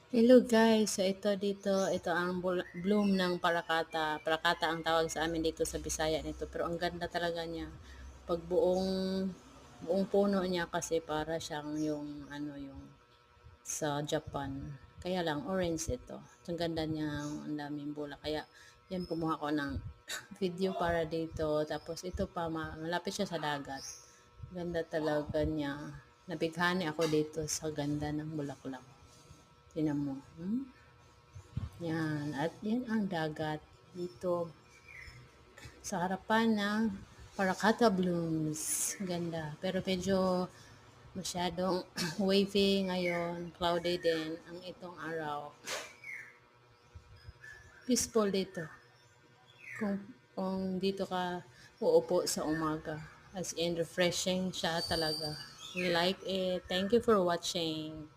Hello guys, so ito ang bloom ng parakata. Parakata ang tawag sa amin dito sa Bisaya nito, pero ang ganda talaga niya. Pag buong puno niya kasi para siyang yung sa Japan. Kaya lang orange ito. Ang ganda niya, ang daming bulak. Kaya yan kumuha ko ng video para dito. Tapos ito pa malapit siya sa dagat. Ganda talaga niya. Nabighani ako dito sa ganda ng bulaklak. Tinan mo. Yan. At yan ang dagat dito sa harapan ng Paracata Blooms. Ganda. Pero medyo masyadong wavy ngayon. Cloudy din ang itong araw. Peaceful dito. Kung dito ka uupo sa umaga. As in, refreshing siya talaga. Like it. Thank you for watching.